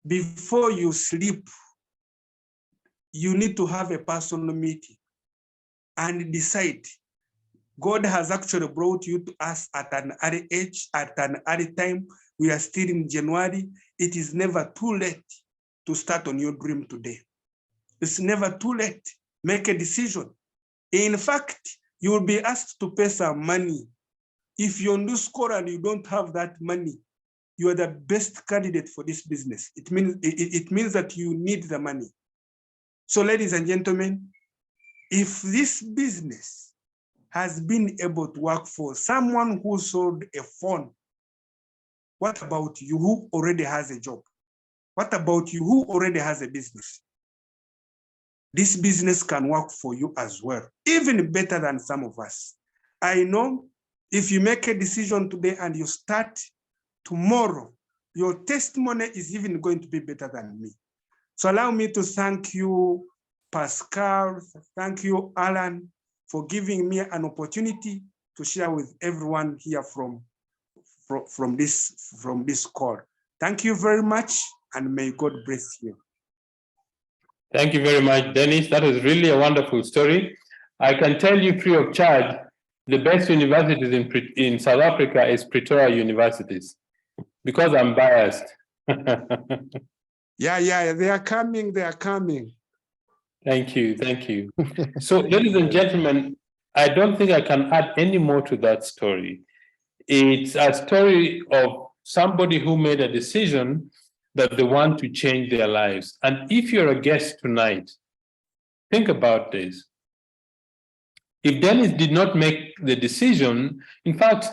before you sleep, you need to have a personal meeting and decide. God has actually brought you to us at an early age, at an early time. We are still in January. It is never too late to start on your dream today. It's never too late. Make a decision. In fact, you will be asked to pay some money. If you're on this call and you don't have that money, you are the best candidate for this business. It means that you need the money. So, ladies and gentlemen, if this business has been able to work for someone who sold a phone, what about you who already has a job? What about you who already has a business? This business can work for you as well, even better than some of us. I know if you make a decision today and you start tomorrow, your testimony is even going to be better than me. So allow me to thank you, Pascal, thank you, Alan, for giving me an opportunity to share with everyone here from this call. Thank you very much, and may God bless you. Thank you very much, Dennis. That was really a wonderful story. I can tell you free of charge, the best universities in South Africa is Pretoria universities, because I'm biased. Yeah, they are coming, they are coming. Thank you. So, ladies and gentlemen, I don't think I can add any more to that story. It's a story of somebody who made a decision that they want to change their lives. And if you're a guest tonight, think about this. If Dennis did not make the decision, in fact,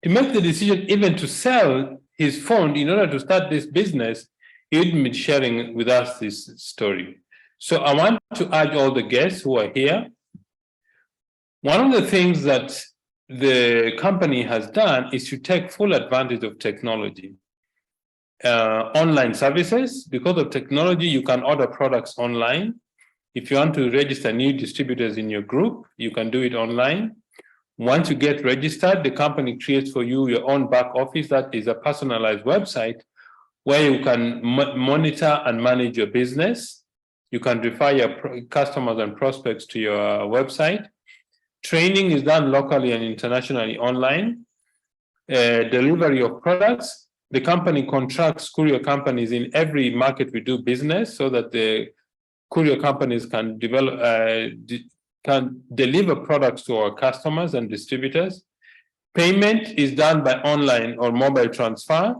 to make the decision even to sell his phone in order to start this business, he would be sharing with us this story. So I want to urge all the guests who are here. One of the things that the company has done is to take full advantage of technology. Online services, because of technology, you can order products online. If you want to register new distributors in your group, you can do it online. Once you get registered, the company creates for you your own back office that is a personalized website where you can monitor and manage your business. You can refer your customers and prospects to your website. Training is done locally and internationally online. Delivery of products. The company contracts courier companies in every market we do business so that the courier companies can deliver products to our customers and distributors. Payment is done by online or mobile transfer.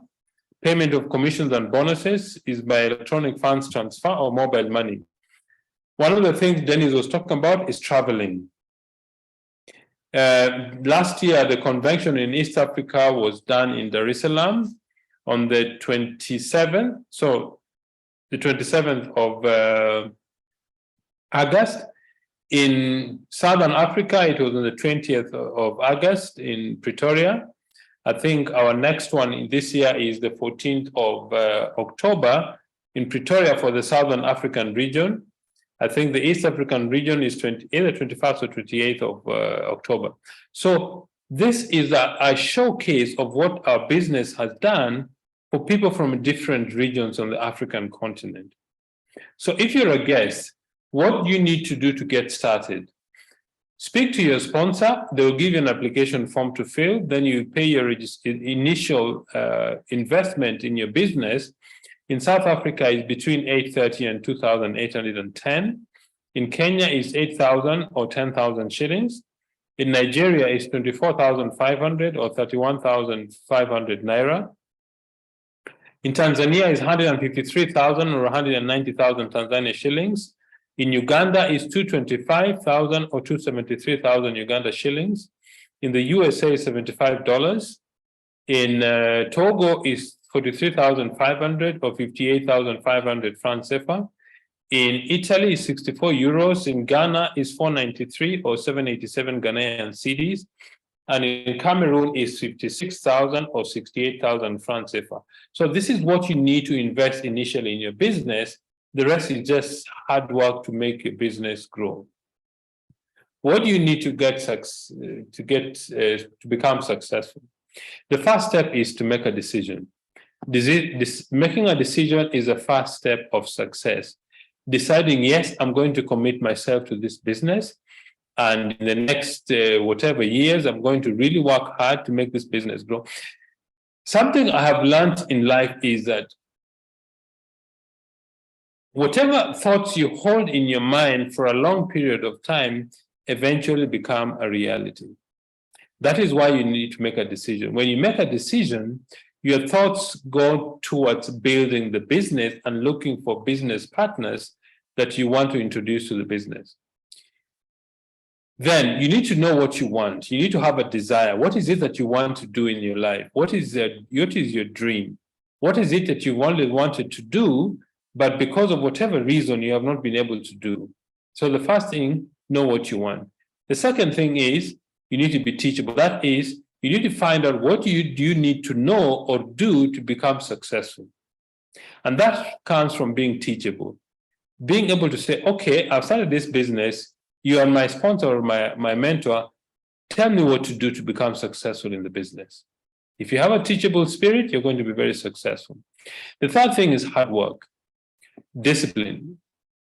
Payment of commissions and bonuses is by electronic funds transfer or mobile money. One of the things Dennis was talking about is traveling. Last year, the convention in East Africa was done in Dar es Salaam on the 27th. So the 27th of August. In Southern Africa, it was on the 20th of August in Pretoria. I think our next one this year is the 14th of October in Pretoria for the Southern African region. I think the East African region is either 21st or 28th of October. So this is a showcase of what our business has done for people from different regions on the African continent. So if you're a guest, what you need to do to get started? Speak to your sponsor. They'll give you an application form to fill. Then you pay your initial investment in your business. In South Africa, it's between 830 and 2,810. In Kenya, it's 8,000 or 10,000 shillings. In Nigeria, it's 24,500 or 31,500 naira. In Tanzania is 153,000 or 190,000 Tanzania shillings. In Uganda is 225,000 or 273,000 Uganda shillings. In the USA is $75. In Togo is 43,500 or 58,500 francs CFA. In Italy is 64 euros. In Ghana is 493 or 787 Ghanaian cedis. And in Cameroon is 56,000 or 68,000 francs CFA. So this is what you need to invest initially in your business. The rest is just hard work to make your business grow. What do you need to become successful? The first step is to make a decision. Making a decision is a first step of success. Deciding, yes, I'm going to commit myself to this business. And in the next whatever years, I'm going to really work hard to make this business grow. Something I have learned in life is that whatever thoughts you hold in your mind for a long period of time eventually become a reality. That is why you need to make a decision. When you make a decision, your thoughts go towards building the business and looking for business partners that you want to introduce to the business. Then you need to know what you want. You need to have a desire. What is it that you want to do in your life? What is your dream? What is it that you only wanted to do, but because of whatever reason you have not been able to do? So the first thing, know what you want. The second thing is you need to be teachable. That is, you need to find out what do you need to know or do to become successful. And that comes from being teachable. Being able to say, okay, I've started this business. You are my sponsor or my mentor. Tell me what to do to become successful in the business. If you have a teachable spirit, you're going to be very successful. The third thing is hard work, discipline.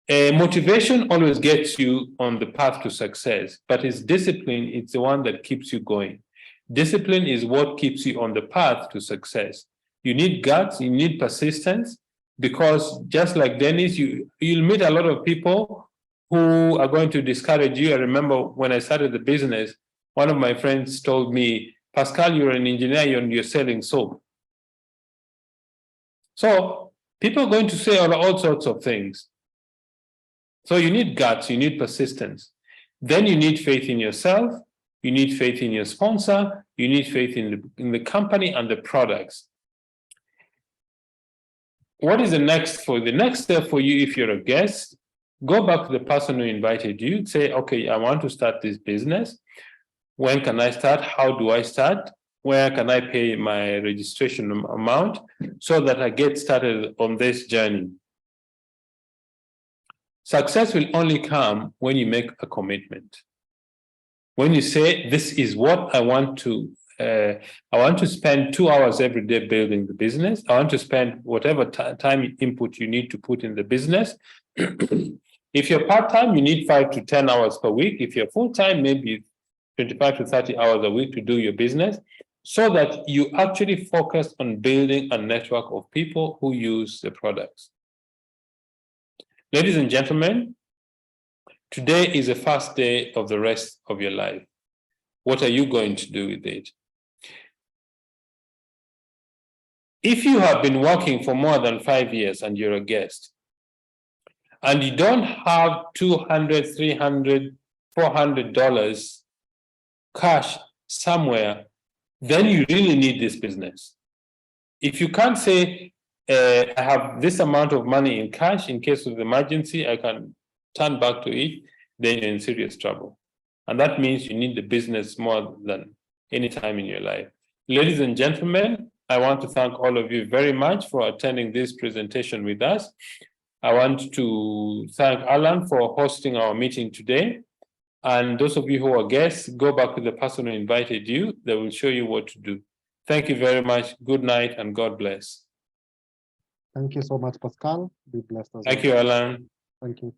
Motivation always gets you on the path to success, but it's discipline, it's the one that keeps you going. Discipline is what keeps you on the path to success. You need guts, you need persistence, because just like Dennis, you'll meet a lot of people who are going to discourage you. I remember when I started the business, one of my friends told me, Pascal, you're an engineer and you're selling soap. So people are going to say all sorts of things. So you need guts, you need persistence. Then you need faith in yourself, you need faith in your sponsor, you need faith in the company and the products. What is the next step for you if you're a guest? Go back to the person who invited you, say, okay, I want to start this business. When can I start? How do I start? Where can I pay my registration amount so that I get started on this journey? Success will only come when you make a commitment. When you say, this is what I want to spend 2 hours every day building the business. I want to spend whatever time input you need to put in the business. If you're part-time, you need 5 to 10 hours per week. If you're full-time, maybe 25 to 30 hours a week to do your business, so that you actually focus on building a network of people who use the products. Ladies and gentlemen, today is the first day of the rest of your life. What are you going to do with it? If you have been working for more than 5 years and you're a guest, and you don't have $200, $300, $400 cash somewhere, then you really need this business. If you can't say, I have this amount of money in cash in case of emergency, I can turn back to it, then you're in serious trouble. And that means you need the business more than any time in your life. Ladies and gentlemen, I want to thank all of you very much for attending this presentation with us. I want to thank Alan for hosting our meeting today. And those of you who are guests, go back to the person who invited you. They will show you what to do. Thank you very much. Good night and God bless. Thank you so much, Pascal. Be blessed as well. Thank you, Alan. Thank you.